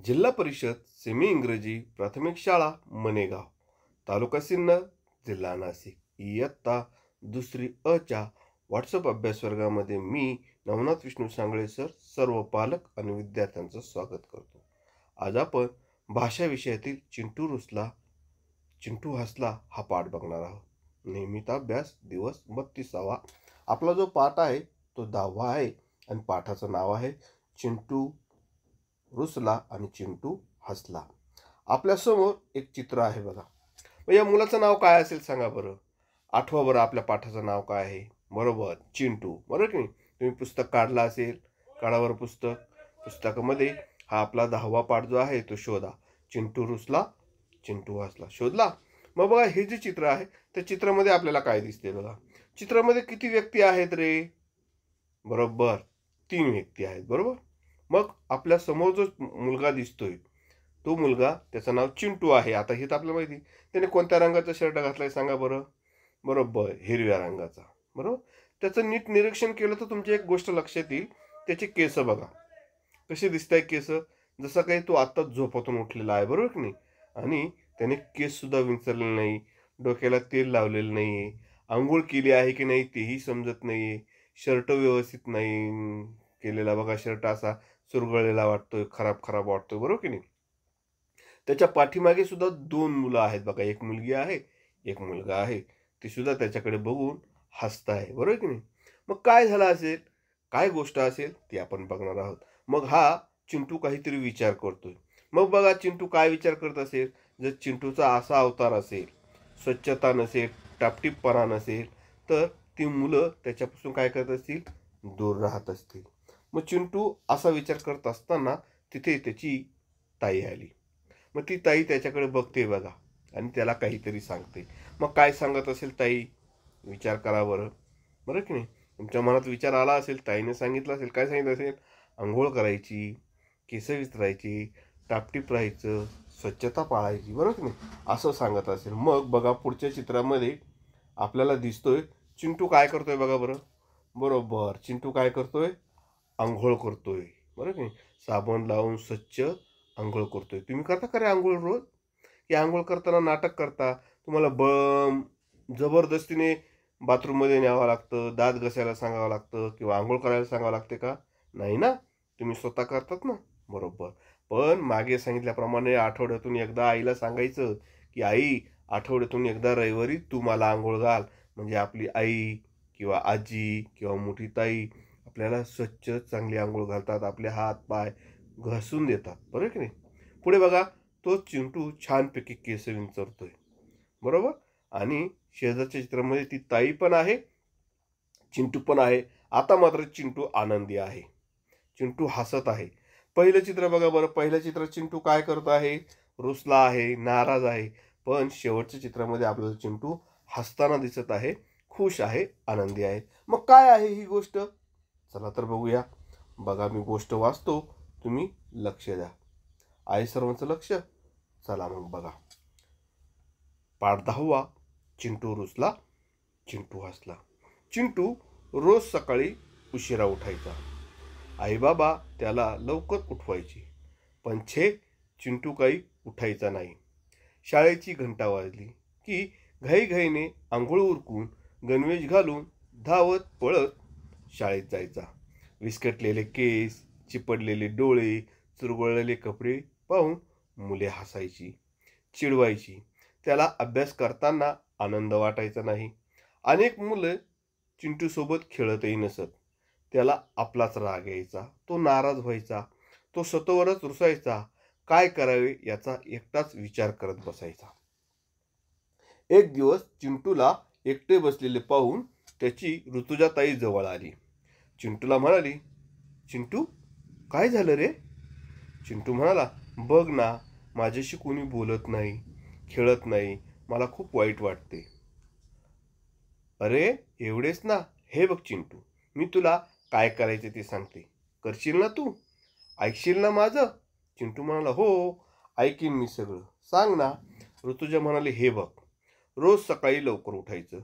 जिल्हा परिषद सेमी इंग्रजी प्राथमिक शाळा मनेगाव, तालुका सिन्नर, जिल्हा नाशिक, इयत्ता दुसरी अच्या व्हॉट्सअप अभ्यास वर्गामध्ये मी नवनाथ विष्णू सांगळे सर सर्व पालक आणि विद्यार्थ्यांचं स्वागत करतो. आज आपण भाषा विषयातील चिंटू रुसला चिंटू हसला हा पाठ बघणार आहोत. नियमित अभ्यास दिवस 32वा. आपला जो पाठ आहे तो 10वा आहे आणि पाठाचं नाव आहे चिंटू रुसला आणि चिंटू हसला. आपल्यासमोर एक चित्र आहे बघा. मग या मुलाचं नाव काय असेल सांगा बरं. आठवा बरं आपल्या पाठाचं नाव काय आहे. बरोबर, चिंटू. बरोबर की नाही. तुम्ही पुस्तक काढला असेल, काढावर पुस्तक. पुस्तकामध्ये हा आपला 10वा पाठ जो आहे तो शोधा. चिंटू रुसला चिंटू हसला शोधला. मग बघा हे जे चित्र आहे त्या चित्रामध्ये आपल्याला काय दिसते बघा. चित्रामध्ये किती व्यक्ती आहेत रे. बरोबर, 3 व्यक्ती आहेत. बरोबर. मग आपल्या समोर जो मुलगा दिसतोय तो मुलगा, त्याचं नाव चिंटू आहे. आता हे तर आपल्याला माहिती. त्याने कोणत्या रंगाचा शर्ट घातलाय सांगा बरं. बरोबर, हिरव्या रंगाचा. बरोबर. त्याचं नीट निरीक्षण केलं तर तुमची एक गोष्ट लक्षात येईल. त्याचे केस बघा कसे दिसत आहे. केस जसं काही तो आत्ताच झोपातून उठलेला आहे. बरोबर की नाही. आणि त्याने केस सुद्धा विंचरले नाही, डोक्याला तेल लावलेलं नाहीये, आंघोळ केली आहे की नाही तेही समजत नाहीये, शर्ट व्यवस्थित नाही केलेला बघा. शर्ट असा चुरगळलेला वाटतोय, खराब खराब वाटतोय. बरोबर की नाही. त्याच्या पाठीमागे सुद्धा 2 मुलं आहेत बघा. एक मुलगी आहे, एक मुलगा आहे. ती सुद्धा त्याच्याकडे बघून हसताय. बरोबर की नाही. मग काय झालं असेल, काय गोष्ट असेल ती आपण बघणार आहोत. मग हा चिंटू काहीतरी विचार करतोय. मग बघा चिंटू काय विचार करत असेल. जर चिंटूचा असा अवतार असेल, स्वच्छता नसेल, टापटीपपणा नसेल, तर ती मुलं त्याच्यापासून काय करत असतील, दूर राहत असतील. मग चिंटू असा विचार करत असताना तिथे त्याची ताई आली. मग ती ताई त्याच्याकडे बघते बघा आणि त्याला काहीतरी सांगते. मग काय सांगत असेल ताई, विचार करा बरं. बरं की नाही. तुमच्या मनात विचार आला असेल, ताईने सांगितलं असेल. काय सांगितलं असेल, आंघोळ करायची, केस विचरायची, टापटीप राहायचं, स्वच्छता पाळायची. बरोबर की नाही, असं सांगत असेल. मग बघा पुढच्या चित्रामध्ये आपल्याला दिसतोय चिंटू काय करतोय बघा बरं. बरोबर, चिंटू काय करतोय, आंघोळ करतोय. बरोबर की नाही. साबण लावून स्वच्छ आंघोळ करतोय. तुम्ही करता का रे आंघोळ रोज, की आंघोळ करताना नाटक करता. तुम्हाला जबरदस्तीने बाथरूममध्ये न्यावं लागतं, दात घसायला सांगावं लागतं किंवा आंघोळ करायला सांगावं लागते का. नाही ना, तुम्ही स्वतः करतात ना. बरोबर. पण मागे सांगितल्याप्रमाणे आठवड्यातून एकदा आईला सांगायचं की आई, आठवड्यातून एकदा रविवारी तू मला आंघोळ घाल. म्हणजे आपली आई किंवा आजी किंवा मोठी ताई आपल्याला स्वच्छ चांगली आंघोळ घालतात, आपले हात पाय घासून देतात. बरोबर की नाही. पुढे बघा, तो चिंटू छानपैकी केस विंचरतोय. बरोबर. आणि शेजारच्या चित्रामध्ये ती ताई पण आहे, चिंटू पण आहे. आता मात्र चिंटू आनंदी आहे, चिंटू हसत आहे. पहिलं चित्र बघा बरं. पहिल्या चित्रात चिंटू काय करत आहे, रुसला आहे, नाराज आहे. पण शेवटच्या चित्रामध्ये आपल्याला चिंटू हसताना दिसत आहे, खुश आहे, आनंदी आहे. मग काय आहे ही गोष्ट, चला तर बघूया. बघा मी गोष्ट वाचतो, तुम्ही लक्ष द्या. आहे सर्वांचं लक्ष. चला मग बघा. पाठ 10वा. चिंटू रुसला चिंटू हसला. चिंटू रोज सकाळी उशिरा उठायचा. आई बाबा त्याला लवकर उठवायची. पण चिंटू काही उठायचा नाही. शाळेची घंटा वाजली की घाईघाईने आंघोळ उरकून गणवेश घालून धावत पळत शाळेत जायचा. विस्कटलेले केस, चिपडलेले डोळे, चुरगळलेले कपडे पाहून मुले हसायची, चिडवायची. त्याला अभ्यास करताना आनंद वाटायचा नाही. अनेक मुलं चिंटूसोबत खेळतही नसत. त्याला आपलाच राग यायचा, तो नाराज व्हायचा, तो स्वतःवरच रुसायचा. काय करावे याचा एकटाच विचार करत बसायचा. एक दिवस चिंटूला एकटे बसलेले पाहून त्याची ऋतुजाताई जवळ आली. चिंटूला म्हणाली, चिंटू काय झालं रे. चिंटू म्हणाला, बघ ना, माझ्याशी कोणी बोलत नाही, खेळत नाही, मला खूप वाईट वाटते. अरे एवढेच ना. हे बघ चिंटू, मी तुला काय करायचे ते सांगते, करशील ना तू, ऐकशील ना माझं. चिंटू म्हणाला, हो ऐकीन मी सगळं, सांग ना. ऋतुजा म्हणाली, हे बघ, रोज सकाळी लवकर उठायचं,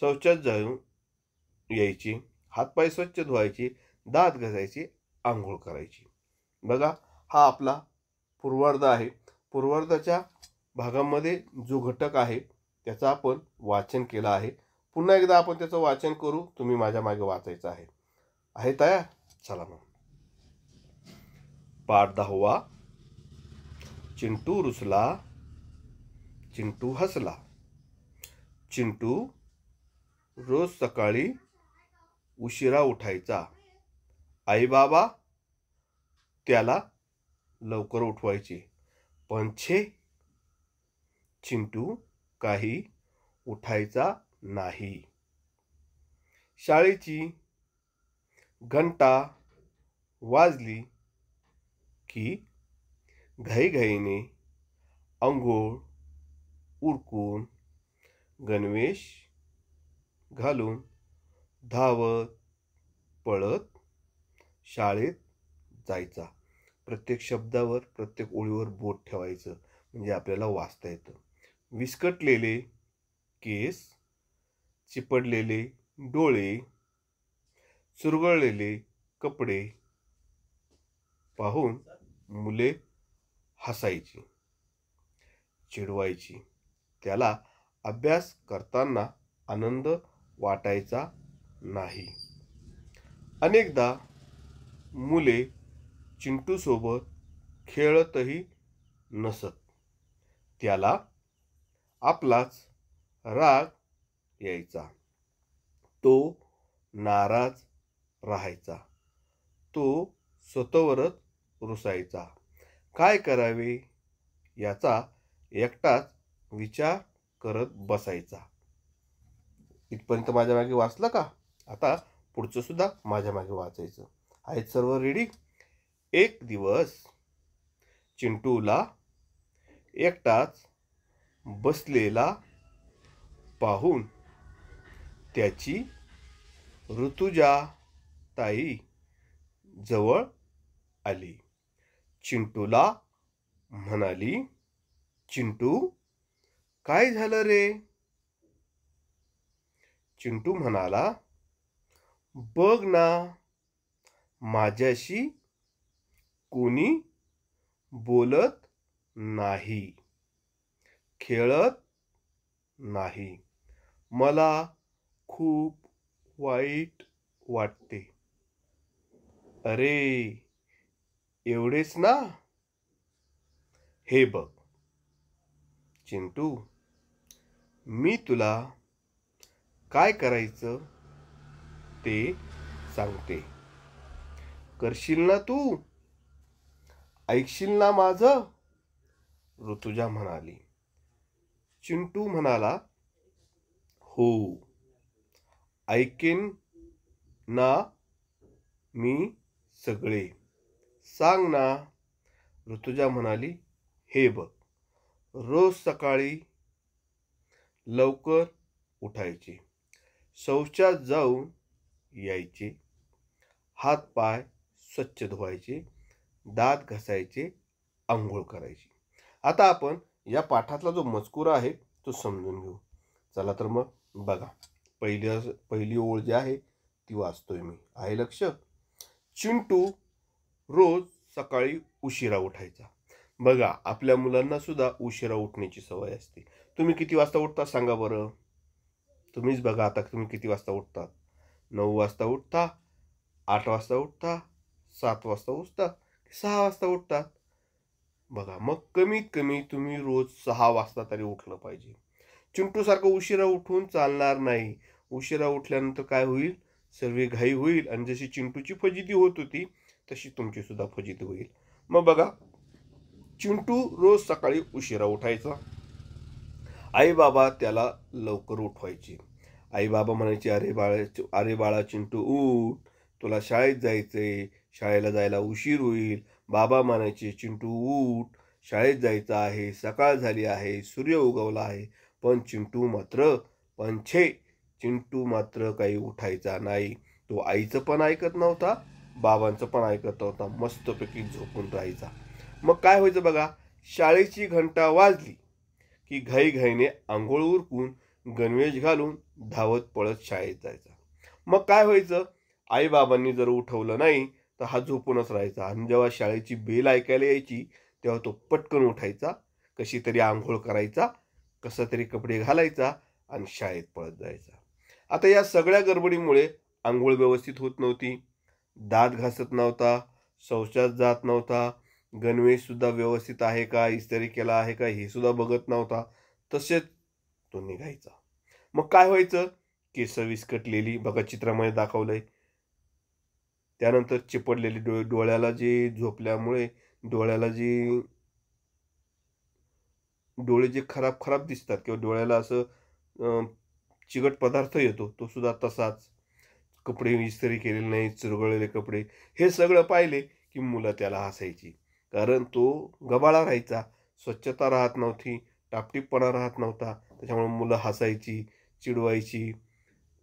शौचात जाऊन यायची, हातपाय स्वच्छ धुवायचे, दात घासायचे, आंघोळ करायची. बघा हा आपला पूर्वार्ध आहे. पूर्वार्धाच्या भागामध्ये जो घटक आहे त्याचं आपण वाचन केलं आहे. पुन्हा एकदा आपण त्याचं वाचन करू. तुम्ही माझ्या मागे वाचायचं आहे. आहे तयार? चला मग. पाठ 10. चिंटू रुसला, चिंटू हसला. चिंटू रोज सकाळी उशिरा उठायचा. आई बाबा त्याला लवकर उठवायचे. पण चिंटू काही उठायचा नाही. शाळेची घंटा वाजली की घाईघाईने अंघोळ उरकून गणवेश घालून धावत पळत शाळेत जायचा. प्रत्येक शब्दावर प्रत्येक ओळीवर बोट ठेवायचं म्हणजे आपल्याला वाचता येतं. विस्कटलेले केस, चिपडलेले डोळे, चुरगळलेले कपडे पाहून मुले हसायची, चिडवायची. त्याला अभ्यास करताना आनंद वाटायचा नाही. अनेकदा मुले चिंटूसोबत खेळतही नसत. त्याला आपलाच राग यायचा. तो नाराज राहायचा. तो स्वतःवरच रुसायचा. काय करावे याचा एकटाच विचार करत बसायचा. इथपर्यंत माझ्या मागे वाचलं का? आता पुढचं सुद्धा माझ्या मागे वाचायचं. आहेत सर्व रेडी? एक दिवस चिंटूला एकटाच बसलेला पाहून त्याची ऋतुजा ताई जवळ आली. चिंटूला म्हणाली, चिंटू काय झालं रे? चिंटू म्हणाला, बघ ना, माझ्याशी कोणी बोलत नाही, खेळत नाही. मला खूप वाईट वाटते. अरे एवढेच ना? हे बघ चिंटू, मी तुला काय करायचं ते सांगते. करशील ना तू? ऐकशील ना माझं? ऋतुजा म्हणाली. चिंटू म्हणाला, हो ऐकेन ना मी सगळे. सांग ना. ऋतुजा म्हणाली, हे बघ, रोज सकाळी लवकर उठायचे, शौचात जाऊन यायचे, हात पाय स्वच्छ धुवायचे, दात घासायचे, आंघोळ करायची. आता आपण या पाठातला जो मजकूर आहे तो समजून घेऊ. चला तर मग बघा. पहिली ओळ जी आहे ती वाचतोय मी. आहे लक्ष? चिंटू रोज सकाळी उशिरा उठायचा. बघा आपल्या मुलांना सुद्धा उशिरा उठण्याची सवय असते. तुम्ही किती वाजता उठता सांगा बरं? तुम्हीच बघा आता तुम्ही किती वाजता उठतात. 9 वाजता उठता, 8 वाजता उठता, 7 वाजता उठता, 6 वाजता उठतात. बघा मग कमीत कमी तुम्ही रोज 6 वाजता तरी उठलं पाहिजे. चिंटू सारखं उशिरा उठून चालणार नाही. उशिरा उठल्यानंतर काय होईल? सर्व घाई होईल आणि जशी चिंटूची फजिती होत होती तशी तुमची सुद्धा फजिती होईल. मग बघा, चिंटू रोज सकाळी उशिरा उठायचा. आई बाबा त्याला लवकर उठवायचे. आई बाबा म्हणायचे, अरे बाळा चिंटू उठ, तुला शाळेत जायचंय, शाळेला जायला उशीर होईल. बाबा म्हणायचे, चिंटू उठ, शाळेत जायचं आहे, सकाळ झाली आहे, सूर्य उगवला आहे. पण चिंटू मात्र काही उठायचा नाही. तो आईचं पण ऐकत नव्हता, बाबांचं पण ऐकत नव्हता. मस्तपैकी झोपून राहायचा. मग काय व्हायचं बघा, शाळेची घंटा वाजली की घाईघाईने आंघोळ उरकून गणवेश घालून धावत पळत शाळेत जायचा. मग काय व्हायचं, आईबाबांनी जर उठवलं नाही तर हा झोपूनच राहायचा. आणि जेव्हा शाळेची बेल ऐकायला यायची तेव्हा तो पटकन उठायचा, कशी तरी आंघोळ करायचा, कसं तरी कपडे घालायचा आणि शाळेत पळत जायचा. आता या सगळ्या गडबडीमुळे अंघोळ व्यवस्थित होत नव्हती, दात घासत नव्हता, शौचास जात नव्हता, गणवेशसुद्धा व्यवस्थित आहे का, इस्त्री केला आहे का, हे सुद्धा बघत नव्हता. तसेच तो निघायचा. मग काय व्हायचं? केस विस्कटलेली बघा चित्रामध्ये दाखवलंय. त्यानंतर चिपडलेली डोळ्याला जे झोपल्यामुळे डोळ्याला जे डोळे जे खराब खराब दिसतात किंवा डोळ्याला असं चिकट पदार्थ येतो, तो सुद्धा तसाच. कपडे इस्त्री केलेले नाही, चुरगळलेले कपडे. हे सगळं पाहिले की मुलं त्याला हसायची. कारण तो गबाळा राहायचा, स्वच्छता राहत नव्हती, टापटीपणा राहत नव्हता. त्याच्यामुळे मुलं हसायची, चिडवायची.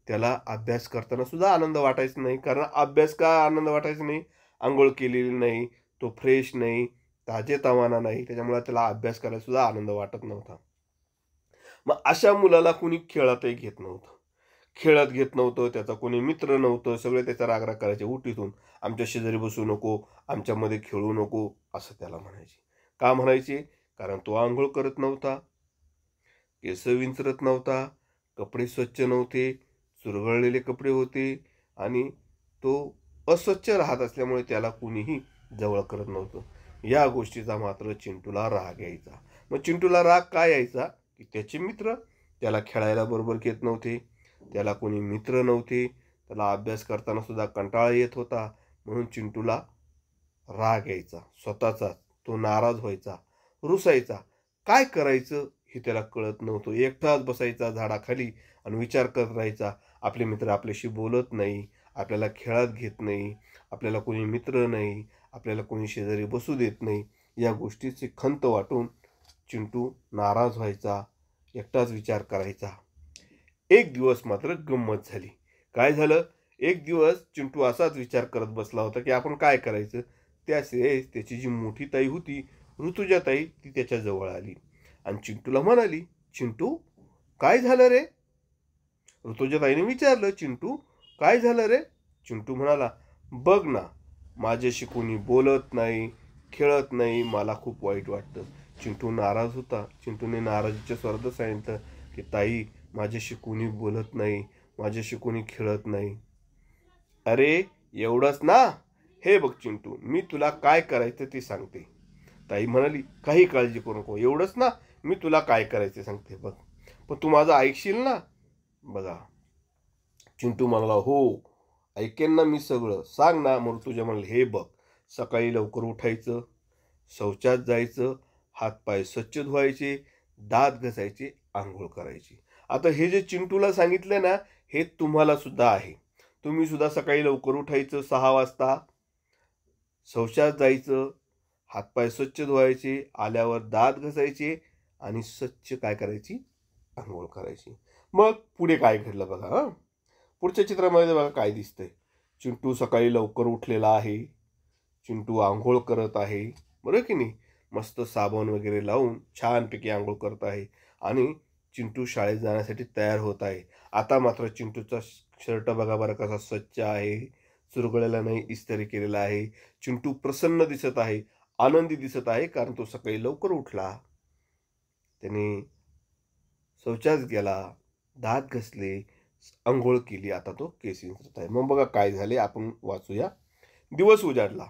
त्याला अभ्यास करताना सुद्धा आनंद वाटायचा नाही. कारण अभ्यास का आनंद वाटायचा नाही? अंघोळ केलेली नाही, तो फ्रेश नाही, ताजेतवाना नाही. त्याच्यामुळे त्याला अभ्यास करायला सुद्धा आनंद वाटत नव्हता. मग अशा मुलाला कुणी खेळातही घेत नव्हतं. खेळत घेत नव्हतं, त्याचा कोणी मित्र नव्हतं. सगळे त्याचा राग करायचे. उठ इथून, आमच्या शेजारी बसू नको, आमच्यामध्ये खेळू नको, असं त्याला म्हणायचे. का म्हणायचे? कारण तो अंघोळ करत नव्हता, केस विंचरत नव्हता, कपडे स्वच्छ नव्हते, चुरगळलेले कपडे होते आणि तो अस्वच्छ राहत असल्यामुळे त्याला कुणीही जवळ करत नव्हतं. या गोष्टीचा मात्र चिंटूला राग यायचा. मग चिंटूला राग काय यायचा? की त्याचे मित्र त्याला खेळायला बरोबर घेत नव्हते, त्याला कोणी मित्र नव्हते, त्याला अभ्यास करताना सुद्धा कंटाळा येत होता. म्हणून चिंटूला राग यायचा स्वतःचा. तो नाराज व्हायचा, रुसायचा. काय करायचं हे त्याला कळत नव्हतं. एकटाच बसायचा झाडाखाली आणि विचार करत राहायचा. आपले मित्र आपल्याशी बोलत नाही, आपल्याला खेळात घेत नाही, आपल्याला कोणी मित्र नाही, आपल्याला कोणी शेजारी बसू देत नाही. या गोष्टीची खंत वाटून चिंटू नाराज व्हायचा, एकटाच विचार करायचा. एक दिवस मात्र गंमत झाली. काय झालं? एक दिवस चिंटू असाच विचार करत बसला होता की आपण काय करायचं. त्यावेळेस त्याची जी मोठी ताई होती, ऋतुजाताई, ती त्याच्या जवळ आली आणि चिंटूला म्हणाली, चिंटू काय झालं रे? ऋतुजाताईने विचारलं, चिंटू काय झालं रे? चिंटू म्हणाला, बघ ना, माझ्याशी कोणी बोलत नाही, खेळत नाही, मला खूप वाईट वाटतं. चिंटू नाराज होता. चिंटूने नाराजीच्या स्वरात सांगितलं की ताई, माझ्याशी कोणी बोलत नाही, माझ्याशी कोणी खेळत नाही. अरे एवढंच ना? हे बघ चिंटू, मी तुला काय करायचं ते सांगते. ताई म्हणाली, काही काळजी करू नको, एवढंच ना? मी तुला काय करायचं सांगते बघ, पण तू माझं ऐकशील ना? बघा, चिंटू म्हणाला, हो ऐकेन ना मी सगळं, सांग ना. मग तुझ्या म्हणाले, हे बघ, सकाळी लवकर उठायचं, शौचात जायचं, हातपाय स्वच्छ धुवायचे, दात घासायचे, आंघोळ करायची. आता हे जे चिंटूला सांगितलं ना, हे तुम्हाला सुद्धा आहे. तुम्ही सुद्धा सकाळी लवकर उठायचं 6 वाजता, शौचात जायचं, हातपाय स्वच्छ धुवायचे, आल्यावर दात घासायचे आणि स्वच्छ काय करायची? आंघोळ करायची. मग पुढे काय घडलं बघा. पुढच्या चित्रामध्ये बघा काय दिसतंय. चिंटू सकाळी लवकर उठलेला आहे, चिंटू आंघोळ करत आहे, बरोबर की नाही? मस्त साबण वगैरे लावून छानपैकी आंघोळ करत आहे आणि चिंटू शाळेत जाण्यासाठी तयार होत आहे. आता मात्र चिंटूचा शर्ट बघा बरं कसा स्वच्छ आहे, चुरगळलेला नाही, इस्त्री केलेला आहे. चिंटू प्रसन्न दिसत आहे, आनंदी दिसत आहे, कारण तो सकाळी लवकर उठला, त्याने शौचास गेला, दात घासले, अंघोळ केली, आता तो केस विंचरत आहे. मग बघा काय झाले, आपण वाचूया. दिवस उजाडला.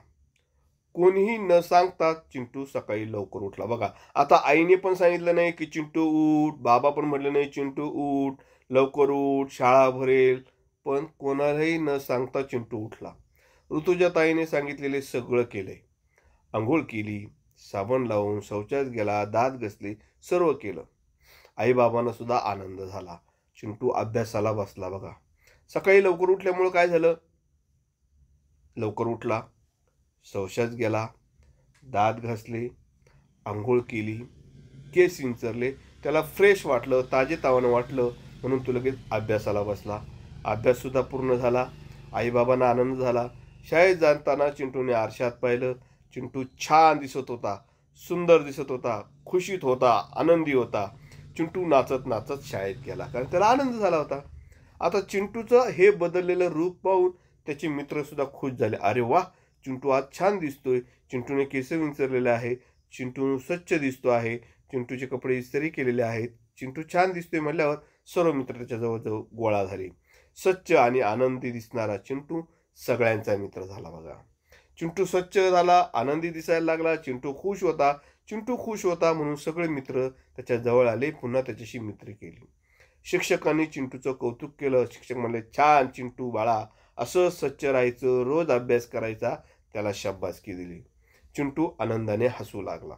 कोणीही न सांगता चिंटू सकाळी लवकर उठला. बघा, आता आईने पण सांगितलं नाही की चिंटू उठ, बाबा पण म्हटलं नाही चिंटू उठ, लवकर उठ, शाळा भरेल, पण कोणालाही न सांगता चिंटू उठला. ऋतुजाताईने सांगितलेले सगळं केलंय. अंघोळ केली, साबण लावून शौचास गेला, दात घासले, सर्व केलं. आईबाबांना सुद्धा आनंद झाला. चिंटू अभ्यासाला बसला. बघा, सकाळी लवकर उठल्यामुळं काय झालं? लवकर उठला, शौचास गेला, दात घासले, आंघोळ केली, केस विंचरले, त्याला फ्रेश वाटलं, ताजेतवानं वाटलं, म्हणून तो लगेच अभ्यासाला बसला. अभ्याससुद्धा पूर्ण झाला. आईबाबांना आनंद झाला. शाळेत जाताना चिंटूने आरशात पाहिलं. चिंटू छान दिसत होता, सुंदर दिसत होता, खुशीत होता, आनंदी होता. चिंटू नाचत नाचत शाळेत गेला, कारण त्याला आनंद झाला होता. आता चिंटूचं हे बदललेलं रूप पाहून त्याचे मित्रसुद्धा खुश झाले. अरे वा, चिंटू आज छान दिसतोय, चिंटूने केस विंचरलेले आहे, चिंटू स्वच्छ दिसतो आहे, चिंटूचे कपडे इस्त्री केलेले आहेत, चिंटू छान दिसतोय म्हटल्यावर सर्व मित्र त्याच्या जवळ गोळा झाले. स्वच्छ आणि आनंदी दिसणारा चिंटू सगळ्यांचा मित्र झाला बघा. चिंटू स्वच्छ झाला, आनंदी दिसायला लागला, चिंटू खुश होता. चिंटू खुश होता म्हणून सगळे मित्र त्याच्या जवळ आले, पुन्हा त्याच्याशी मैत्री केली. शिक्षकांनी चिंटूचं कौतुक केलं. शिक्षक म्हणले, छान चिंटू बाळा, असं स्वच्छ राहायचं, रोज अभ्यास करायचा. त्याला शाबासकी दिली. चिंटू आनंदाने हसू लागला.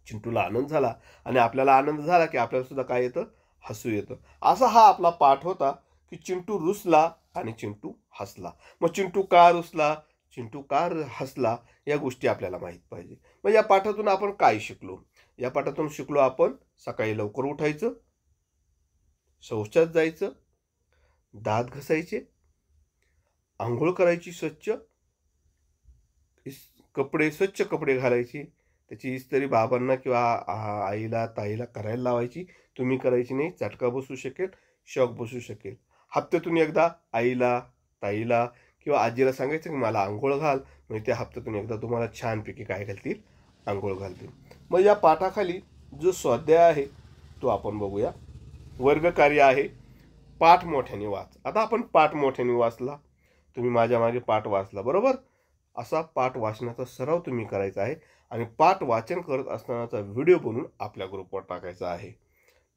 चिंटूला आनंद झाला आणि आपल्याला आनंद झाला की आपल्याला सुद्धा काय येतं, हसू येतं. असा हा आपला पाठ होता की चिंटू रुसला आणि चिंटू हसला. मग चिंटू का रुसला, चिंटू का हसला, या गोष्टी आपल्याला माहीत पाहिजे. मग या पाठातून आपण काय शिकलो? या पाठातून शिकलो आपण सकाळी लवकर उठायचं, शौचात जायचं, दात घासायचे, आंघोळ करायची स्वच्छ, स्वच्छ कपडे घालायचे, त्याची इस्त्री बाबांना किंवा आईला ताईला करायला लावायची. तुम्ही करायची नाही, चटका बसू शकेल, शॉक बसू शकेल. हप्त्यातून एकदा आईला ताईला किंवा आजीला सांगायचं की मला आंघोळ घाल, म्हणजे त्या हप्त्यातून एकदा तुम्हाला छानपैकी काय घालतील, आंघोळ घालतील. मग या पाठाखाली जो स्वाध्याय आहे तो आपण बघूया. वर्गकार्य आहे, पाठ मोठ्याने वाच. आता आपण पाठ मोठ्याने वाचला, तुम्ही माझ्या मागे पाठ वाचला बरोबर. असा पाठ वाचण्याचा सराव तुम्ही करायचा आहे आणि पाठ वाचन करत असतानाचा व्हिडिओ बनवून आपल्या ग्रुपवर टाकायचा आहे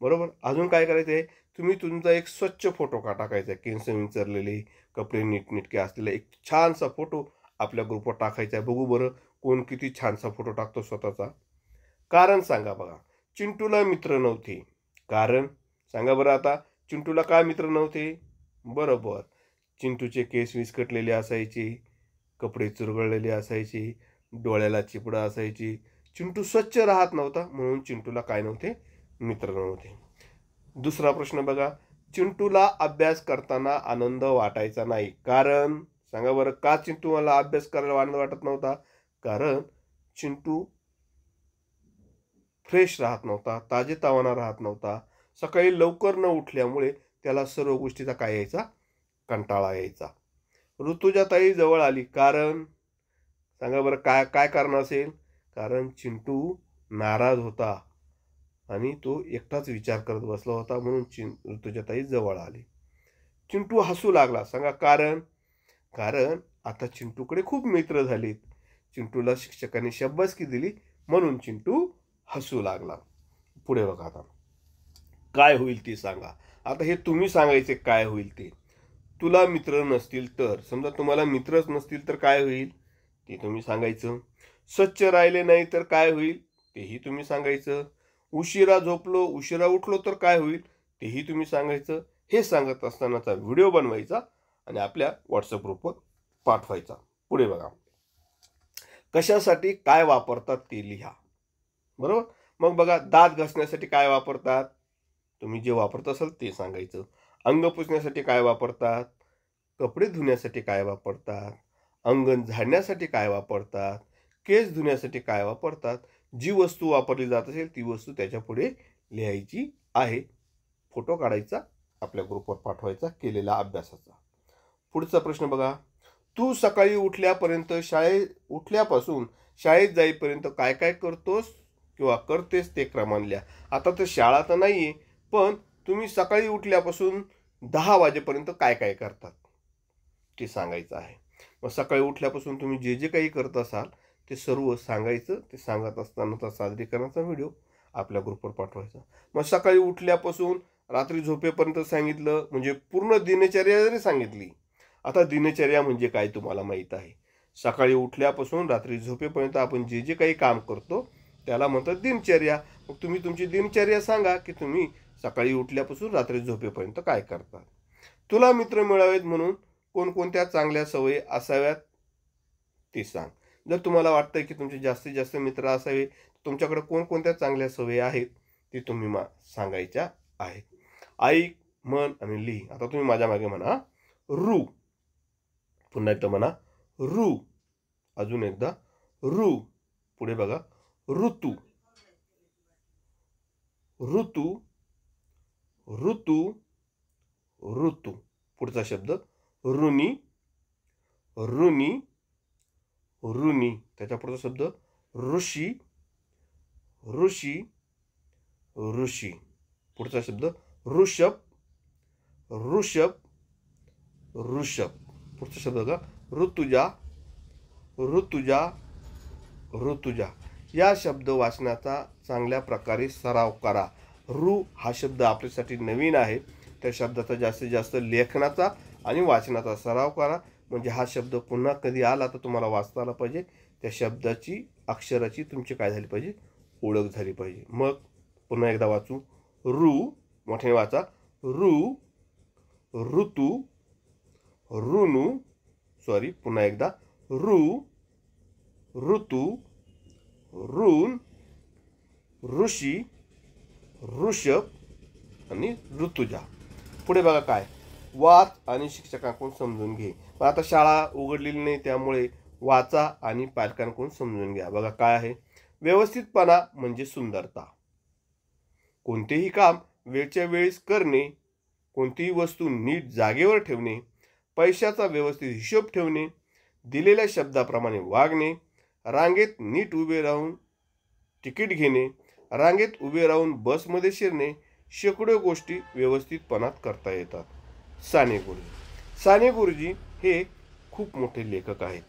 बरोबर. अजून काय करायचं आहे, तुम्ही तुमचा एक स्वच्छ फोटो टाकायचा आहे, केस विंचरलेले, कपडे नीटनेटके असलेले एक छानसा फोटो आपल्या ग्रुपवर टाकायचा आहे. बघू बरं कोण किती छानसा फोटो टाकतो स्वतःचा. कारण सांगा बघा, चिंटूला मित्र नव्हते. कारण सांगा बरं आता, चिंटूला काय मित्र नव्हते? बरोबर, चिंटूचे केस विस्कटलेले असायचे, कपडे चुरगळलेले असायचे, डोळ्याला चिपडा असायची. चिंटू स्वच्छ राहत नव्हता म्हणून चिंटूला काय नव्हते, मित्र नव्हते. दुसरा प्रश्न बघा, चिंटूला अभ्यास करताना आनंद वाटायचा नाही. कारण सांगा बरं, का चिंटूला अभ्यास करायला आनंद वाटत नव्हता? कारण चिंटू फ्रेश राहत नव्हता, ताजेतवाना राहत नव्हता. सकाळी लवकर न उठल्यामुळे त्याला सर्व गोष्टीचा काय यायचा, कंटाळा यायचा. ऋतुजाताई जवळ आली. कारण सांगा बरं, काय काय कारण असेल? कारण चिंटू नाराज होता आणि तो एकटाच विचार करत बसला होता म्हणून ऋतुजाताई जवळ आली. चिंटू हसू लागला. सांगा कारण. कारण आता चिंटूकडे खूप मित्र झालेत. चिंटूला शिक्षकांनी शाबासकी दिली म्हणून चिंटू हसू लागला. पुढे बघा आता काय होईल ते सांगा. आता हे तुम्ही सांगायचे काय होईल ते. तुला मित्र नसतील तर, समजा तुम्हाला मित्रच नसतील तर काय होईल ते तुम्ही सांगायचं. स्वच्छ राहिले नाही तर काय होईल तेही तुम्ही सांगायचं. उशिरा झोपलो, उशिरा उठलो तर काय होईल तेही तुम्ही सांगायचं. हे सांगत असतानाचा व्हिडिओ बनवायचा आणि आपल्या व्हॉट्सअप ग्रुपवर पाठवायचा. पुढे बघा, कशासाठी काय वापरतात ते लिहा बरोबर. मग बघा, दात घासण्यासाठी काय वापरतात, तुम्ही जे वापरत असाल ते सांगायचं. अंग पुसण्यासाठी काय वापरतात, कपडे धुण्यासाठी काय वापरतात, अंगण झाडण्यासाठी काय वापरतात, केस धुण्यासाठी काय वापरतात. जी वस्तू वापरली जात असेल ती वस्तू त्याच्या पुढे लिहायची आहे. फोटो काढायचा, आपल्या ग्रुपवर पाठवायचा केलेला अभ्यासाचा. पुढचा प्रश्न बघा, तू सकाळी उठल्यापासून शाळेत जाईपर्यंत काय काय करतोस किंवा करतेस ते क्रमाने लिहा. आता तर शाळा तर नाहीये, पण तुम्ही सकाळी उठल्यापासून 10 वाजेपर्यंत काय काय करतात ते सांगायचं आहे. मग सकाळी उठल्यापासून तुम्ही जे जे काही करत असाल ते सर्व सांगायचं. ते सांगत असतानाचा सादरीकरणाचा व्हिडिओ आपल्या ग्रुपवर पाठवायचा. मग सकाळी उठल्यापासून रात्री झोपेपर्यंत सांगितलं म्हणजे पूर्ण दिनचर्या जरी सांगितली. आता दिनचर्या म्हणजे काय तुम्हाला माहीत आहे. सकाळी उठल्यापासून रात्री झोपेपर्यंत आपण जे जे काही काम करतो त्याला म्हणतात दिनचर्या. मग तुम्ही तुमची दिनचर्या सांगा की तुम्ही सकाळी उठल्यापासून रात्री झोपेपर्यंत काय करता. तुला मित्र मिळावेत म्हणून कोणकोणत्या चांगल्या सवयी असाव्यात ते सांग. जर तुम्हाला वाटतंय की तुमचे जास्तीत जास्त मित्र असावे, तुमच्याकडे कोणकोणत्या चांगल्या सवयी आहेत ते तुम्ही सांगायच्या आहेत. ऐक, म्हण आणि लिही. आता तुम्ही माझ्या मागे म्हणा रू. पुन्हा एकदा म्हणा रू. अजून एकदा रू. पुढे बघा ऋतू. ऋतू, ऋतू, ऋतू. पुढचा शब्द ऋणी, ऋणी, ऋणी. त्याच्या पुढचा शब्द ऋषी, ऋषी, ऋषी. पुढचा शब्द ऋषभ, ऋषभ, ऋषभ. पुढचा शब्द बघा ऋतुजा, ऋतुजा, ऋतुजा. या शब्द वाचनाचा चांगल्या प्रकारे सराव करा. ऋ हा शब्द आपल्यासाठी नवीन आहे. त्या शब्दाचा जास्तीत जास्त लेखनाचा आणि वाचनाचा सराव करा. म्हणजे हा शब्द पुन्हा कधी आला तर तुम्हाला वाचता आला पाहिजे. त्या शब्दाची अक्षराची तुमची काय झाली पाहिजे, ओळख झाली पाहिजे. मग पुन्हा एकदा वाचू. ऋ मोठ्याने वाचा. ऋ, ऋतू, ऋणू, सॉरी पुन्हा एकदा ऋ, ऋतू, ऋण, ऋषी, ऋषभ आणि ऋतुजा. पुढे बघा काय, वाच आणि शिक्षकांकडून समजून घे. पण आता शाळा उघडलेली नाही त्यामुळे वाचा आणि पालकांकडून समजून घ्या. बघा काय आहे, व्यवस्थितपणा म्हणजे सुंदरता. कोणतेही काम वेळच्या वेळेस करणे, कोणतीही वस्तू नीट जागेवर ठेवणे, पैशाचा व्यवस्थित हिशोब ठेवणे, दिलेल्या शब्दाप्रमाणे वागणे, रांगेत नीट उभे राहून तिकीट घेणे, रांगेत उभे राहून बसमध्ये शिरणे, शेकडो गोष्टी व्यवस्थितपणात करता येतात. साने गुरुजी. साने गुरुजी हे खूप मोठे लेखक आहेत.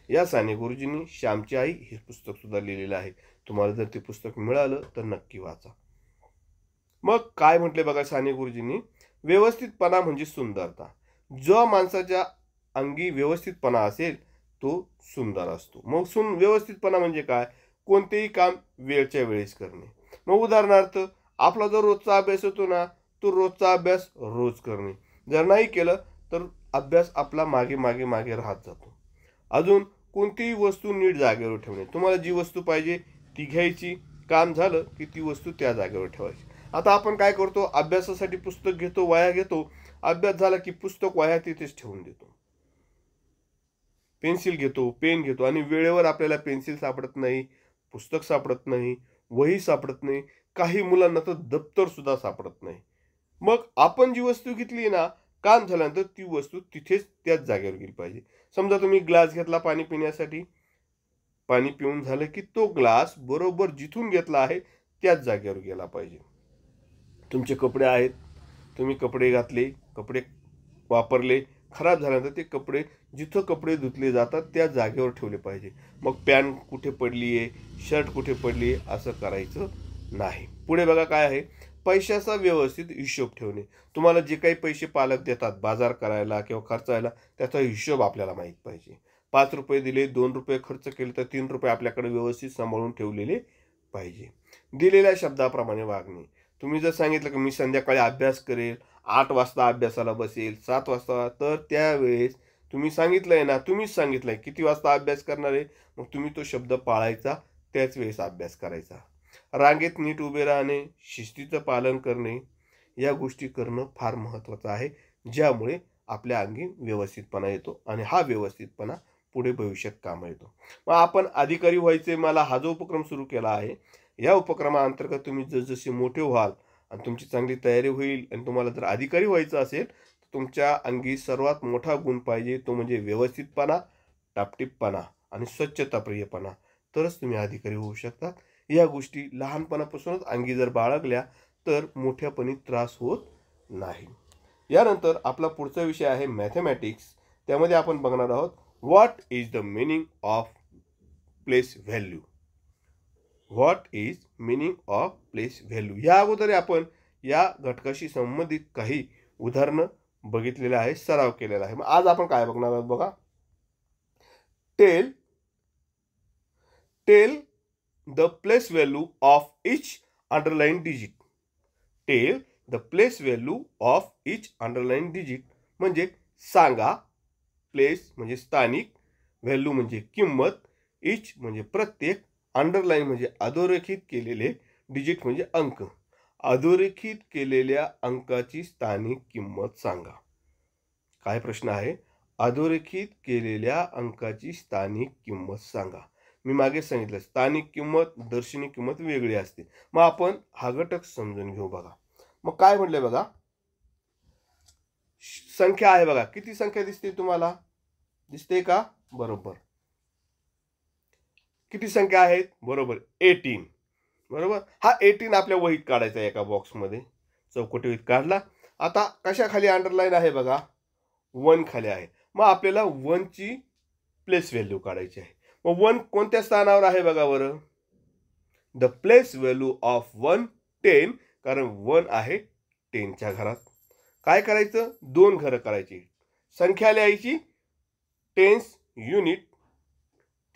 या साने गुरुजींनी श्यामची आई हे पुस्तक सुद्धा लिहिलेलं आहे. तुम्हाला जर ते पुस्तक मिळालं तर नक्की वाचा. मग काय म्हटले बघा साने गुरुजींनी, व्यवस्थितपणा म्हणजे सुंदरता. जो माणसाच्या अंगी व्यवस्थितपणा असेल तो सुंदर असतो. मग व्यवस्थितपणा म्हणजे काय, कोणतेही काम वेळच्या वेळेस करणे. मग उदाहरणार्थ आपला जो रोजचा अभ्यास होतो ना, तो रोजचा अभ्यास रोज करणे. जर नाही केलं तर अभ्यास आपला मागे मागे मागे राहत जातो. अजून कोणतीही वस्तू नीट जागेवर ठेवणे. तुम्हाला जी वस्तू पाहिजे ती घ्यायची, काम झालं की ती वस्तू त्या जागेवर ठेवायची. आता आपण काय करतो, अभ्यासासाठी पुस्तक घेतो, वह्या घेतो, अभ्यास झाला की पुस्तक वह्या तिथेच ठेवून देतो. पेन्सिल घेतो, पेन घेतो आणि वेळेवर आपल्याला पेन्सिल सापडत नाही, पुस्तक सापडत नाही, वही सापडत नाही, काही मुलांना तर दप्तर सुद्धा सापडत नाही. मग आपण जी वस्तू घेतली ना, काम झाल्यानंतर ती वस्तू तिथेच त्याच जागेवर गेली पाहिजे. समजा तुम्ही ग्लास घेतला पाणी पिण्यासाठी, पाणी पिऊन झालं की तो ग्लास बरोबर जिथून घेतला आहे त्याच जागेवर गेला पाहिजे. तुमचे कपडे आहेत, तुम्ही कपडे घातले, कपडे वापरले, खराब झाल्यानंतर ते कपडे जिथं कपडे धुतले जातात त्या जागेवर ठेवले पाहिजे. मग पॅन्ट कुठे पडली आहे, शर्ट कुठे पडली आहे असं करायचं नाही. पुढे बघा काय आहे, पैशाचा व्यवस्थित हिशोब ठेवणे. तुम्हाला जे काही पैसे पालक देतात बाजार करायला किंवा खर्चायला, त्याचा हिशोब आपल्याला माहीत पाहिजे. 5 रुपये दिले, 2 रुपये खर्च केले तर 3 रुपये आपल्याकडे व्यवस्थित सांभाळून ठेवलेले पाहिजे. दिलेल्या शब्दाप्रमाणे वागणे. तुम्ही जर सांगितलं की मी संध्याकाळी अभ्यास करेल, 8 वाजता अभ्यासाला बसेल, 7 वाजता, तर त्यावेळेस तुम्ही सांगितलंय ना, तुम्हीच सांगितलंय किती वाजता अभ्यास करणार आहे, मग तुम्ही तो शब्द पाळायचा, त्याच वेळेस अभ्यास करायचा. रांगेत नीट उभे राहणे, शिस्तीचं पालन करणे, या गोष्टी करणं फार महत्त्वाचं आहे, ज्यामुळे आपल्या अंगी व्यवस्थितपणा येतो आणि हा व्यवस्थितपणा पुढे भविष्यात कामा येतो. मग आपण अधिकारी व्हायचे, मला हा जो उपक्रम सुरू केला आहे, या उपक्रमाअंतर्गत तुम्ही जसजसे मोठे व्हाल आणि तुमची चांगली तयारी होईल आणि तुम्हाला जर अधिकारी व्हायचं असेल तर तुमच्या अंगी सर्वात मोठा गुण पाहिजे, तो म्हणजे व्यवस्थितपणा, टापटीपपणा आणि स्वच्छताप्रियपणा. तरच तुम्ही अधिकारी होऊ शकतात. या गोष्टी लहानपणापासूनच अंगी जर बाळगल्या तर मोठ्यापणी त्रास होत नाही. यानंतर आपला पुढचा विषय आहे मॅथमॅटिक्स. त्यामध्ये आपण बघणार आहोत what is the meaning of place value. What is meaning of place value. या अगोदर आपण या घटकाशी संबंधित काही उदाहरणं बघितलेले आहे, सराव केलेला आहे. मग आज आपण काय बघणार आहोत बघा. Tell the place value of each underline digit. Tell the place value of each underline digit म्हणजे सांगा, प्लेस म्हणजे स्थानिक, व्हॅल्यू म्हणजे किंमत, इच म्हणजे प्रत्येक, अंडरलाईन म्हणजे अधोरेखित केलेले, डिजिट म्हणजे अंक. अधोरेखित केलेल्या अंकाची स्थानिक किंमत सांगा. काय प्रश्न आहे, अधोरेखित केलेल्या अंकाची स्थानिक किंमत सांगा. मी मागे सांगितलं स्थानिक किंमत, दर्शनी किंमत वेगळी असते. मग आपण हा घटक समजून घेऊ बघा. मग काय म्हटलंय बघा, संख्या आहे बघा, किती संख्या दिसते तुम्हाला, दिसते का, बरोबर. किती संख्या आहेत, बरोबर 18. बरोबर. हा 18 आपल्या वहीत काढायचा आहे, एका बॉक्समध्ये चौकटी वहीत काढला. आता कशाखाली अंडरलाईन आहे बघा, 1 खाली आहे. मग आपल्याला 1 ची प्लेस व्हॅल्यू काढायची आहे. मग 1 कोणत्या स्थानावर आहे बघा बरं, द प्लेस व्हॅल्यू ऑफ 1 10, कारण 1 आहे 10च्या घरात. काय करायचं, 2 घरं करायची, संख्या लिहायची, टेन्स युनिट,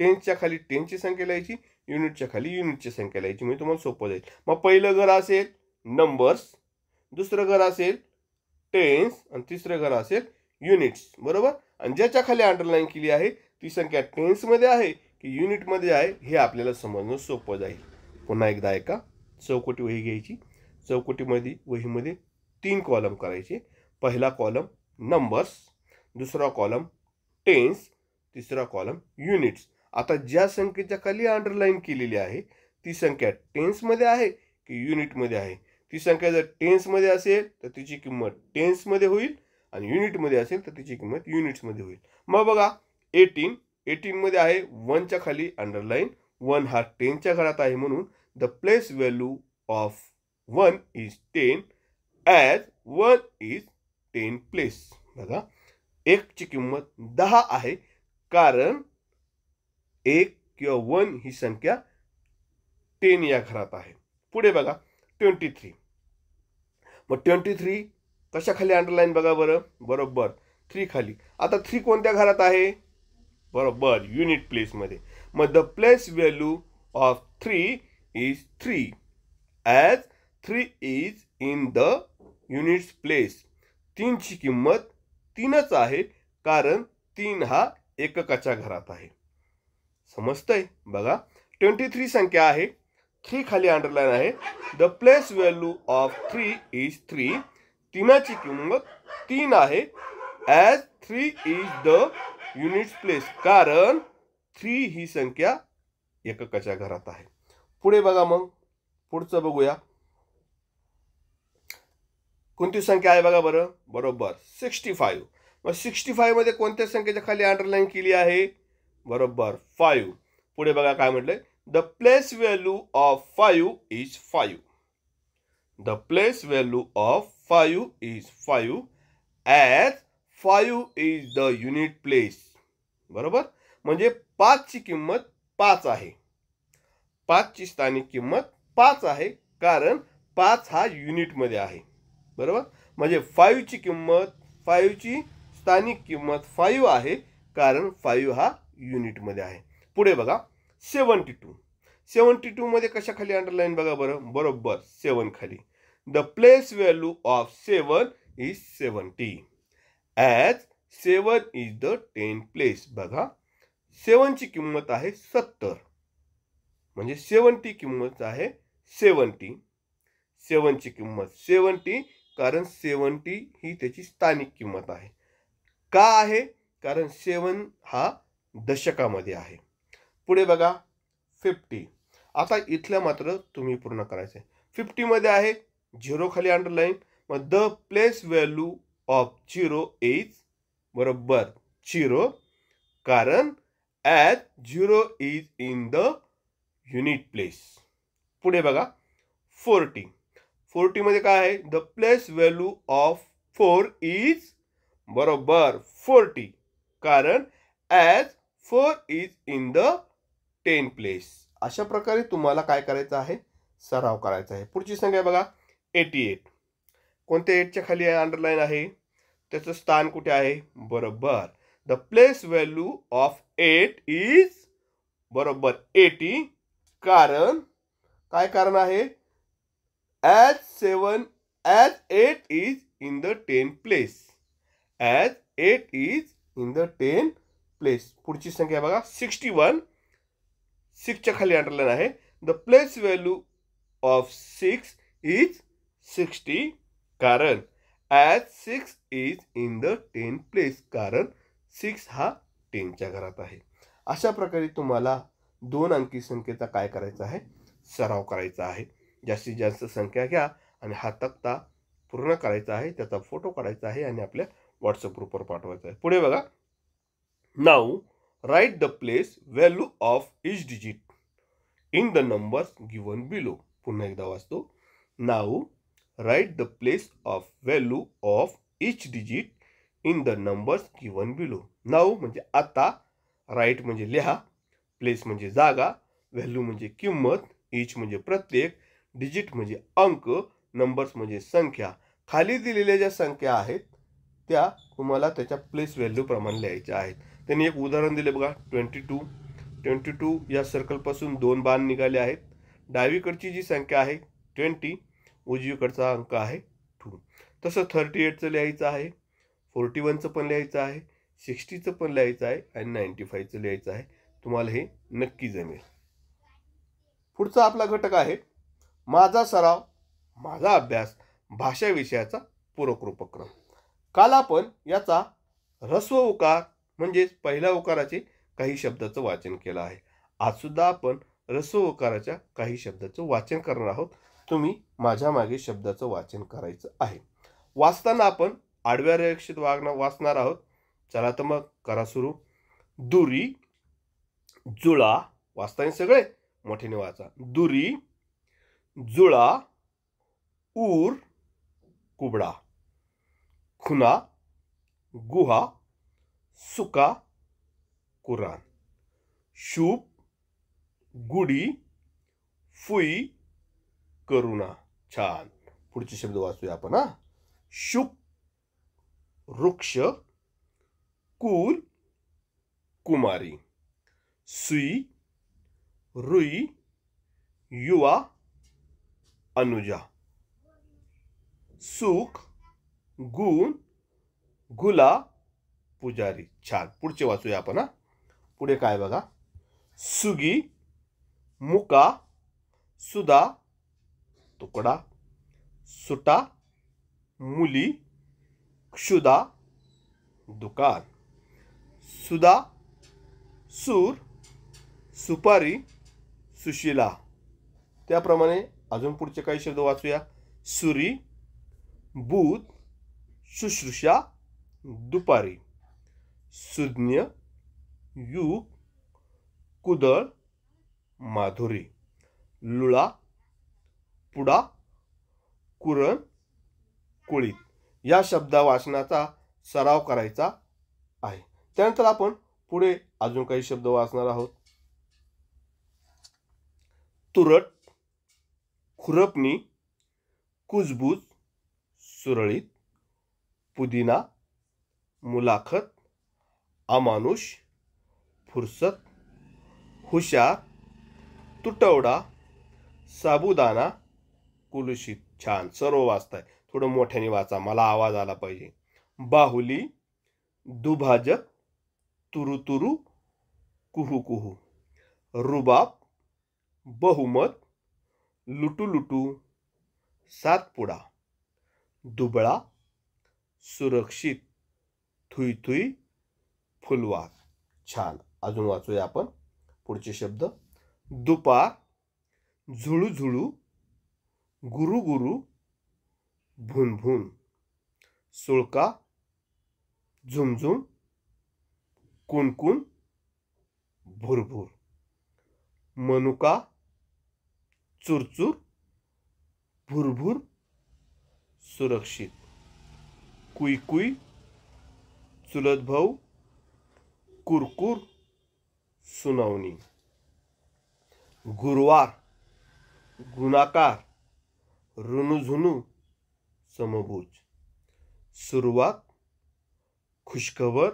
टेन्सच्या खाली टेन्सची संख्या लिहायची, युनिटच्या खाली युनिटची संख्या लिहायची, म्हणजे तुम्हाला सोपं जाईल. मग पहिलं घर असेल नंबर्स, दुसरं घर असेल टेन्स आणि तिसरं घर असेल युनिट्स. बरोबर. आणि ज्याच्या खाली अंडरलाईन केली आहे ती संख्या टेन्समध्ये आहे की युनिटमध्ये आहे हे आपल्याला समजणं सोपं जाईल. पुन्हा एकदा ऐका. चौकटी वही घ्यायची, चौकटीमध्ये वहीमध्ये 3 कॉलम करायचे. पहिला कॉलम नंबर्स, दुसरा कॉलम टेन्स, तिसरा कॉलम युनिट्स. आता ज्या संख्येच्या खाली अंडरलाईन केलेली आहे ती संख्या टेन्समध्ये आहे की युनिटमध्ये आहे. ती संख्या जर टेन्समध्ये असेल तर तिची किंमत टेन्समध्ये होईल आणि युनिटमध्ये असेल तर तिची किंमत युनिट्समध्ये होईल. मग बघा 18 मध्ये आहे 1च्या खाली अंडरलाईन, 1 हा 10च्या घरात आहे, म्हणून the place value of 1 is 10 as 1 is 10 place. बघा 1 ची किंमत 10 आहे, कारण 1 किंवा 1 ही संख्या 10 या घरात आहे. पुढे बघा 23. मग 23 कशाखाली अंडरलाईन बघा बरं, बरोबर 3 खाली. आता 3 कोणत्या घरात आहे, बरोबर युनिट प्लेसमध्ये. मग the place value of 3 is 3 as 3 is in the units place. 3 ची किंमत 3च आहे, कारण 3 हा एककाच्या घरात आहे. समजतंय. बघा 23 संख्या आहे, 3 खाली अंडरलाईन आहे. The place value of 3 is 3. 3ची किंमत 3 आहे, as 3 is the units place, कारण 3 ही संख्या एककाच्या घरात आहे. पुढे बघा, मग पुढचं बघूया. कोणती संख्या आहे बघा बरं, बरोबर 65. मग 65 मध्ये कोणत्या संख्येच्या खाली अंडरलाईन केली आहे, बरोबर 5. पुढे बघा काय म्हटलंय, the place value of 5 is 5. The place value of 5 is 5 as 5 is the unit place. बरोबर. म्हणजे 5 ची किंमत 5 आहे, 5 ची स्थानिक किंमत 5 आहे, कारण 5 हा युनिटमध्ये आहे. बरोबर. म्हणजे 5 ची किंमत, 5 ची स्थानिक किंमत 5 आहे, कारण 5 हा युनिटमध्ये आहे. पुढे बघा 72 मध्ये कशाखाली अंडरलाईन बघा बरं, बरोबर 7 खाली. The place value of 7 is 70 as 7 is the 10 place. बघा 7 ची किंमत आहे 70, म्हणजे 70 किंमत आहे 70. 7 ची किंमत 70, कारण 70 ही त्याची स्थानिक किंमत आहे. का आहे, कारण 7 हा दशकामध्ये आहे. पुढे बघा 50. आता इथलं मात्र तुम्ही पूर्ण करायचं आहे. 50 मध्ये आहे 0 खाली अंडरलाईन. मग the place value of 0 is, बरोबर 0, कारण as 0 is in the unit place. पुढे बघा 40 मध्ये काय आहे, the place value of 4 is, बरोबर 40, कारण as 4 is in the 10 place. अशा प्रकारे तुम्हाला काय करायचं आहे, सराव करायचा आहे. पुढची संख्या बघा 88. कोणत्या 8च्या खाली अंडरलाईन आहे, त्याचं स्थान कुठे आहे, बरोबर the place value of 8 is, बरोबर 80, कारण काय कारण आहे, as 8 is in the 10 place, as 8 is in the 10 place. पुढची संख्या बघा 61. 6च्या खाली अंडरलाईन आहे. The place value of 6 is 60, कारण as 6 is in the 10 place, कारण 6 हा 10च्या घरात आहे. अशा प्रकारे तुम्हाला 2 अंकी संख्येचा काय करायचा आहे, सराव करायचा आहे. जास्तीत जास्त संख्या घ्या आणि हा तक्ता पूर्ण करायचा आहे, त्याचा फोटो काढायचा आहे आणि आपल्या व्हॉट्सअप ग्रुपवर पाठवायचा आहे. पुढे बघा, now write the place value of each digit in the numbers given below. पुन्हा एकदा वाचतो. Now write the place of value of each digit in the numbers given below. Now म्हणजे आता, राईट म्हणजे लिहा, प्लेस म्हणजे जागा, व्हॅल्यू म्हणजे किंमत, इच म्हणजे प्रत्येक, डिजिट म्हणजे अंक, नंबर्स म्हणजे संख्या. खाली दिलेल्या ज्या संख्या आहेत त्या तुम्हाला त्याच्या प्लेस व्हॅल्यू प्रमाणे लिहायच्या आहेत. त्यांनी एक उदाहरण दिले बघा. 22 या सर्कलपासून 2 बाण निघाले आहेत. डावीकडची जी संख्या आहे 20, उजवीकडचा अंक आहे 2. तसं 38चं लिहायचं आहे, 41चं पण लिहायचं आहे, 60चं पण लिहायचं आहे आणि 95चं लिहायचं आहे. तुम्हाला हे नक्की जमेल. पुढचा आपला घटक आहे माझा सराव, माझा अभ्यास, भाषा विषयाचा पूरक उपक्रम. काल आपण याचा ऱ्हस्व उकार म्हणजेच पहिल्या उकाराचे काही शब्दाचं वाचन केलं आहे. आज सुद्धा आपण ऱ्हस्व उकाराच्या काही शब्दाचं वाचन करणार आहोत. तुम्ही माझ्या मागे शब्दाचं वाचन करायचं आहे. वाचताना आपण आडव्या रेषेत वाचणार आहोत. चला तर मग करा सुरू. दुरी, जुळा, वाचताना सगळे मोठ्याने वाचा. दुरी, जुळा, ऊर, कुबडा, खुना, गुहा, सुका, कुरान, शुभ, गुढी, फुई, करुणा. छान. पुढचे शब्द वाचूया आपण. शुक, वृक्ष, कुल, कुमारी, सुई, रुई, युवा, अनुजा, सुख, गुण, गुला, पुजारी. छान. पुढचे वाचूया आपण. पुढे काय बघा. सुगी, मुका, सुदा, तुकडा, सुटा, मुली, क्षुदा, दुकान, सुदा, सूर, सुपारी, सुशिला. त्याप्रमाणे अजून पुढचे काही शब्द वाचूया. सुरी, बूद, शुश्रूषा, दुपारी, सुज्ञ, युग, कुदळ, माधुरी, लुळा, पुडा, कुरण, कुळीत. या शब्द वाचनाचा सराव करायचा आहे. त्यानंतर आपण पुढे अजून काही शब्द वाचणार आहोत. तुरट, खुरपणी, कुजबूज, सुरळीत, पुदिना, मुलाखत, अमानुष, फुरसत, हुशार, तुटवडा, साबुदाणा, कुलुषित. छान. सर्व वाचताय. थोडं मोठ्याने वाचा, मला आवाज आला पाहिजे. बाहुली, दुभाजक, तुरुतुरु, कुहू कुहू, रुबाब, बहुमत, लुटुलुटू, सातपुडा, दुबळा, सुरक्षित, थुईथुई, फुलवात. छान. अजून वाचूया आपण पुढचे शब्द. दुपार, झुळुझुळू, गुरु गुरु, भुनभुन, सुळका, झुमझुम, कुणकुण, भुरभुर, मनुका, चुरचुर, भुरभुर, सुरक्षित, कुईकुई, चुलत भाऊ, कुरकुर, सुनावणी, गुरुवार, गुणाकार, ऋणुझुनू, समभुज, सुरुवात, खुशखबर,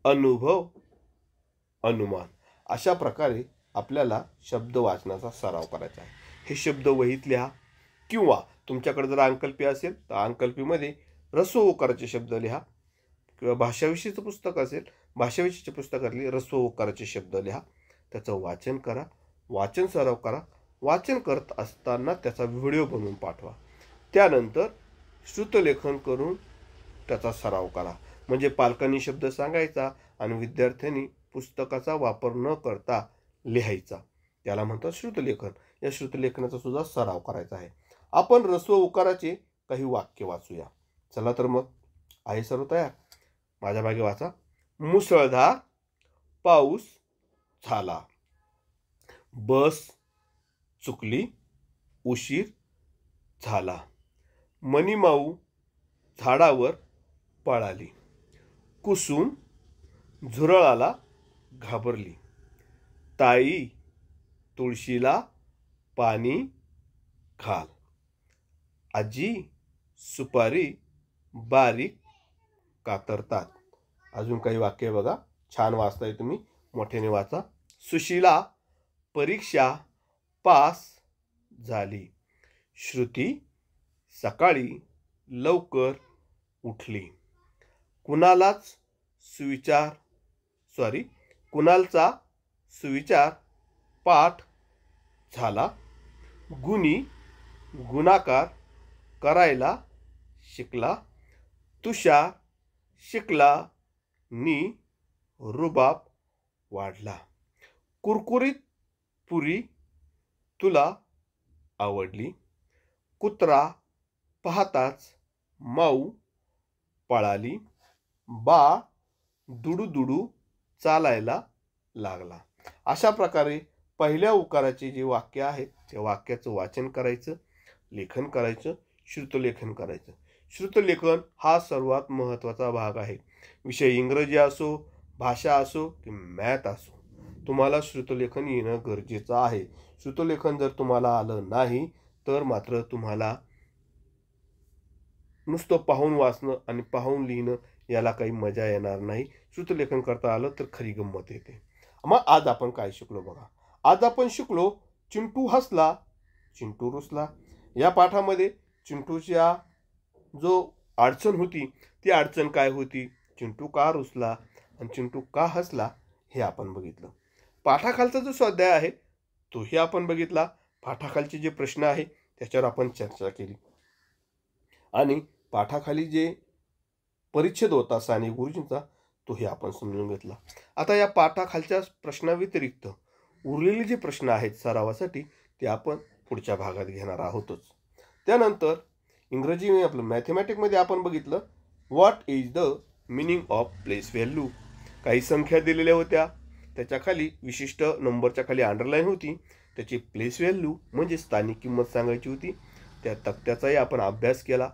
अनुभव, अनुमान. अशा प्रकारे आपल्याला शब्द वाचनाचा सराव करायचा आहे. हे शब्द वहीत लिहा किंवा तुमच्याकडे जर अंकल्पी असेल तर अंकल्पीमध्ये ऱ्हस्व उकाराचे शब्द लिहा, किंवा भाषाविषयीचं पुस्तक असेल भाषाविषयीच्या पुस्तकातले ऱ्हस्व उकाराचे शब्द लिहा. त्याचं वाचन करा, वाचन सराव करा. वाचन करत असताना त्याचा व्हिडिओ बनवून पाठवा. त्यानंतर श्रुतलेखन करून त्याचा सराव करा. म्हणजे पालकांनी शब्द सांगायचा आणि विद्यार्थ्यांनी पुस्तकाचा वापर न करता लिहायचा. त्याला म्हणतात श्रुतलेखन. या श्रुतलेखनाचा सुद्धा सराव करायचा आहे. आपण ऱ्हस्व उकाराचे काही वाक्य वाचूया. चला तर मग. आहे सर्व तयार? माझ्या मागे वाचा. मुसळधार पाऊस झाला. बस चुकली, उशीर झाला. मनीमाऊ झाडावर पळाली. कुसुम झुरळाला घाबरली. ताई तुळशीला पाणी घाल. आजी सुपारी बारीक कातरतात. अजून काही वाक्य बघा, छान वाचताय तुम्ही, मोठ्याने वाचा. सुशीला परीक्षा पास झाली. श्रुती सकाळी लवकर उठली. कुणालाच सुविचार कुणालचा सुविचार पाठ झाला. गुणी गुणाकार करायला शिकला. तुषार शिकला नी रुबाब वाढला. कुरकुरीत पुरी तुला आवडली. कुत्रा पाहताच माऊ पळाली. बाळ दुडू चालायला लागला. अशा प्रकारे पहिल्या उकाराचे जे वाक्य आहेत त्या वाक्याचं वाचन करायचं, लेखन करायचं, श्रुतलेखन करायचं. श्रुतलेखन हा सर्वात महत्त्वाचा भाग आहे. विषय इंग्रजी असो, भाषा असो की मॅथ असो, तुम्हाला श्रुतलेखन येणं गरजेचं आहे. श्रुतलेखन जर तुम्हाला आलं नाही तर मात्र तुम्हाला नुसतं पाहून वाचणं आणि पाहून लिहिणं याला काही मजा येणार नाही. श्रुतलेखन करता आलं तर खरी गंमत येते. मग आज आपण काय शिकलो बघा. आज आपण शिकलो चिंटू हसला, चिंटू रुसला. या पाठामध्ये चिंटूच्या जो अडचण होती ती अडचण काय होती, चिंटू का रुसला आणि चिंटू का हसला हे आपण बघितलं. पाठाखालचा जो स्वाध्याय आहे तोही आपण बघितला. पाठाखालचे जे प्रश्न आहे त्याच्यावर आपण चर्चा केली आणि पाठाखाली जे परिच्छेद होता साने गुरुजींचा तोही आपण समजून घेतला. आता या पाठाखालच्या प्रश्नाव्यतिरिक्त उरलेले जे प्रश्न आहेत सरावासाठी ते आपण पुढच्या भागात घेणार आहोतच. त्यानंतर इंग्रजी आपलं मॅथमॅटिकमध्ये आपण बघितलं what is the meaning of place value. काही संख्या दिलेल्या होत्या, त्याच्याखाली विशिष्ट नंबरच्या खाली अंडरलाईन होती, त्याची प्लेस व्हॅल्यू म्हणजे स्थानिक किंमत सांगायची होती. त्या तक्त्याचाही आपण अभ्यास केला.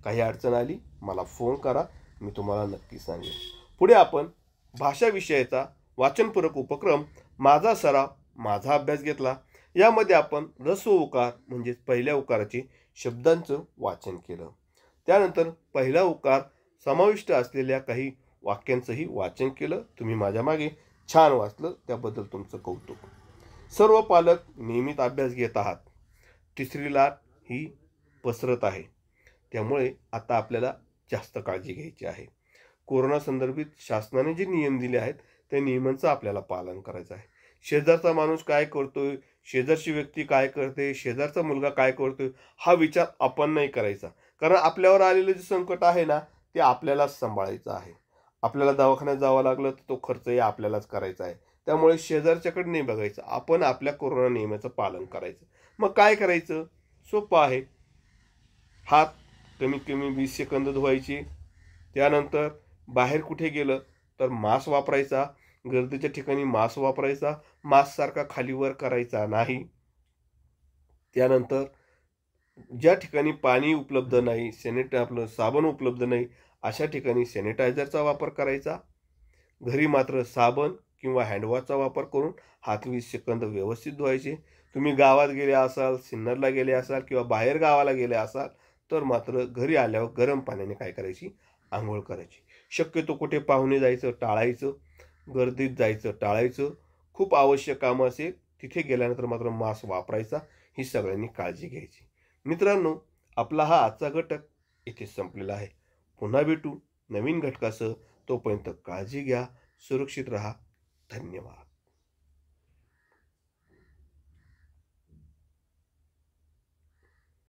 काही अडचण आली मला फोन करा, मी तुम्हाला नक्की सांगेन. पुढे आपण भाषा विषयाचा वाचनपूरक उपक्रम माझा सराव माझा अभ्यास घेतला. यामध्ये आपण ऱ्हस्व उकार म्हणजे पहिल्या उकाराचे शब्दांचं वाचन केलं. त्यानंतर पहिला उकार समाविष्ट असलेल्या काही वाक्यांचंही वाचन केलं. तुम्ही माझ्या मागे छान वाचलं त्याबद्दल तुमचं कौतुक. सर्व पालक नियमित अभ्यास घेत आहात. तिसरी लाट ही पसरत आहे, त्यामुळे आता आपल्याला जास्त काळजी घ्यायची आहे. कोरोना संदर्भित शासनाने जे नियम दिले आहेत त्या नियमांचं आपल्याला पालन करायचं आहे. शेजारचा माणूस काय करतोय, शेजारची व्यक्ती काय करते, शेजारचा मुलगा काय करतोय हा विचार आपण नाही करायचा. कारण आपल्यावर आलेलं जे संकट आहे ना ते आपल्यालाच सांभाळायचं आहे. आपल्याला दवाखान्यात जावं लागलं तर तो खर्चही आपल्यालाच करायचा आहे. त्यामुळे शेजारच्याकडे नाही बघायचं, आपण आपल्या कोरोना नियमाचं पालन करायचं. मग काय करायचं, सोपं आहे. हात कमीत कमी 20 सेकंद धुवायचे. त्यानंतर बाहेर कुठे गेलं तर मास्क वापरायचा. गर्दीच्या ठिकाणी मास्क वापरायचा. मास्कसारखा खालीवर करायचा नाही. त्यानंतर ज्या ठिकाणी पाणी उपलब्ध नाही, आपलं साबण उपलब्ध नाही अशा ठिकाणी सॅनिटायझरचा वापर करायचा. घरी मात्र साबण किंवा हँडवॉशचा वापर करून हात 20 सेकंद व्यवस्थित धुवायचे. तुम्ही गावात गेले असाल, सिन्नरला गेले असाल किंवा बाहेर गावाला गेले असाल तर मात्र घरी आल्यावर गरम पाण्याने काय करायची, आंघोळ करायची. शक्यतो कुठे पाहुणे जायचं टाळायचं, गर्दीत जायचं टाळायचं. खूप आवश्यक कामं असेल तिथे गेल्यानंतर मात्र मास्क वापरायचा. ही सगळ्यांनी काळजी घ्यायची. मित्रांनो, आपला हा आजचा घटक इथे संपलेला आहे. पुन्हा भेटू नवीन घटकासह. तोपर्यंत काळजी घ्या, सुरक्षित राहा. धन्यवाद.